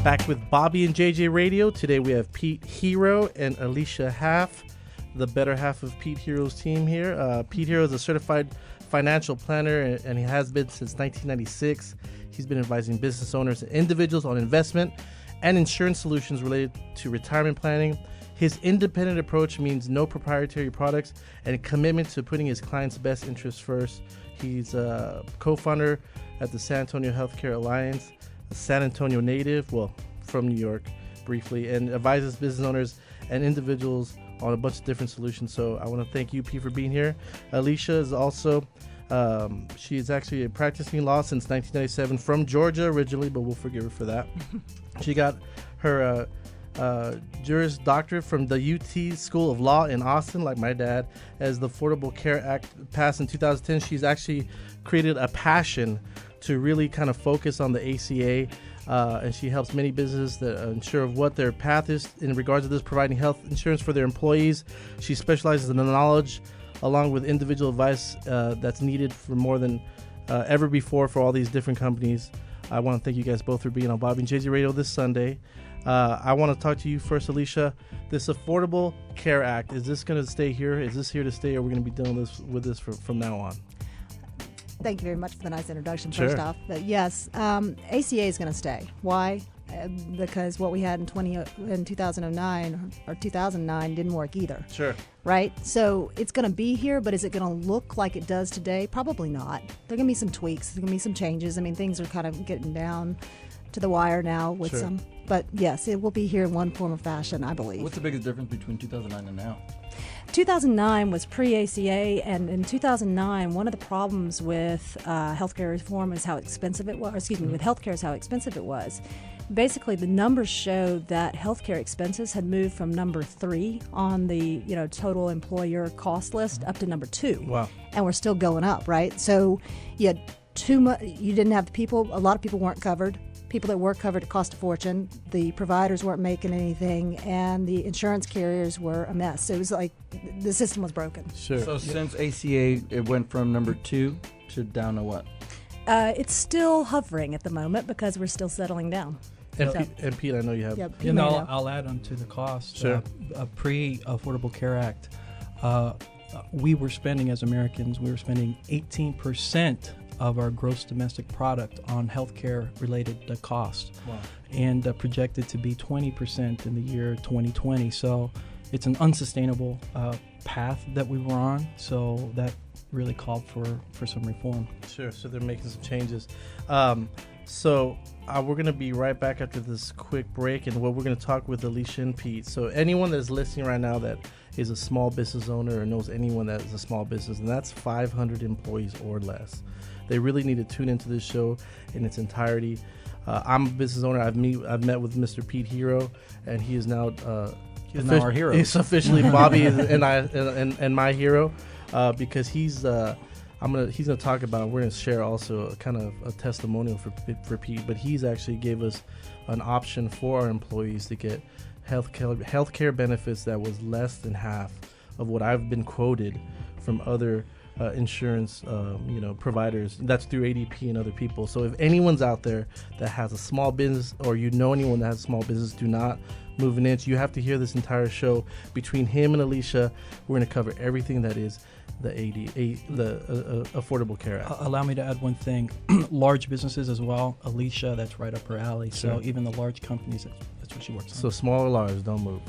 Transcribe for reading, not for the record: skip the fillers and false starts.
Back with Bobby and JJ Radio. Today we have Pete Hero and Alicia Haff, the better half of Pete Hero's team here. Pete Hero is a certified financial planner, and he has been since 1996. He's been advising business owners and individuals on investment and insurance solutions related to retirement planning. His independent approach means no proprietary products and a commitment to putting his clients' best interests first. He's a co-founder at the San Antonio Healthcare Alliance, a San Antonio native, from New York briefly, and advises business owners and individuals on a bunch of different solutions. So I want to thank you, Pete, for being here. Alicia is also, she is actually practicing law since 1997 from Georgia originally, but we'll forgive her for that. She got her Juris Doctorate from the UT School of Law in Austin, like my dad. As the Affordable Care Act passed in 2010, she's actually created a passion to really kind of focus on the ACA, and she helps many businesses that ensure of what their path is in regards to this, providing health insurance for their employees. She specializes in the knowledge along with individual advice that's needed for more than ever before for all these different companies. I want to thank you guys both for being on Bobby and JJ Radio this Sunday. I want to talk to you first, Alicia. This Affordable Care Act, is this going to stay here? Is this here to stay, or are we going to be dealing with this from now on? Thank you very much for the nice introduction, Sure. first off. But yes, ACA is going to stay. Why? Because what we had in 2009 or 2009 didn't work either. Sure. Right? So it's going to be here, but is it going to look like it does today? Probably not. There are going to be some tweaks. There are going to be some changes. I mean, things are kind of getting down to the wire now with Sure. some. But yes, it will be here in one form or fashion, I believe. What's the biggest difference between 2009 and now? 2009 was pre-ACA, and in 2009, one of the problems with healthcare reform is how expensive it was. With healthcare is how expensive it was. Basically, the numbers showed that healthcare expenses had moved from number 3 on the total employer cost list up to number 2. Wow. And we're still going up, right? So you had you didn't have the people. A lot of people weren't covered. People that were covered, it cost a fortune. The providers weren't making anything, and the insurance carriers were a mess. It was like the system was broken. Sure. So since ACA, it went from number 2 to down to what? It's still hovering at the moment because we're still settling down. And Pete, I know you have. Yep, I'll add on to the cost. Sure. Pre-Affordable Care Act, we were spending, as Americans, 18% of our gross domestic product on healthcare related cost. Wow. And projected to be 20% in the year 2020. So it's an unsustainable path that we were on. So that really called for some reform. Sure. So they're making some changes. So we're going to be right back after this quick break, and what we're going to talk with Alicia and Pete. So anyone that's listening right now that is a small business owner or knows anyone that is a small business, and that's 500 employees or less, they really need to tune into this show in its entirety. I'm a business owner. I've met with Mr. Pete Hero, and he is now now our hero. He's officially Bobby and my hero, because he's gonna talk about. We're gonna share also a kind of a testimonial for Pete, but he's actually gave us an option for our employees to get healthcare benefits that was less than half of what I've been quoted from other insurance providers. That's through ADP and other people. So if anyone's out there that has a small business, or anyone that has a small business, do not move an inch. You have to hear this entire show. Between him and Alicia, we're going to cover everything that is the Affordable Care Act. Allow me to add one thing. Large businesses as well. Alicia, that's right up her alley. Sure. So even the large companies, that's what she works on. So small or large, don't move.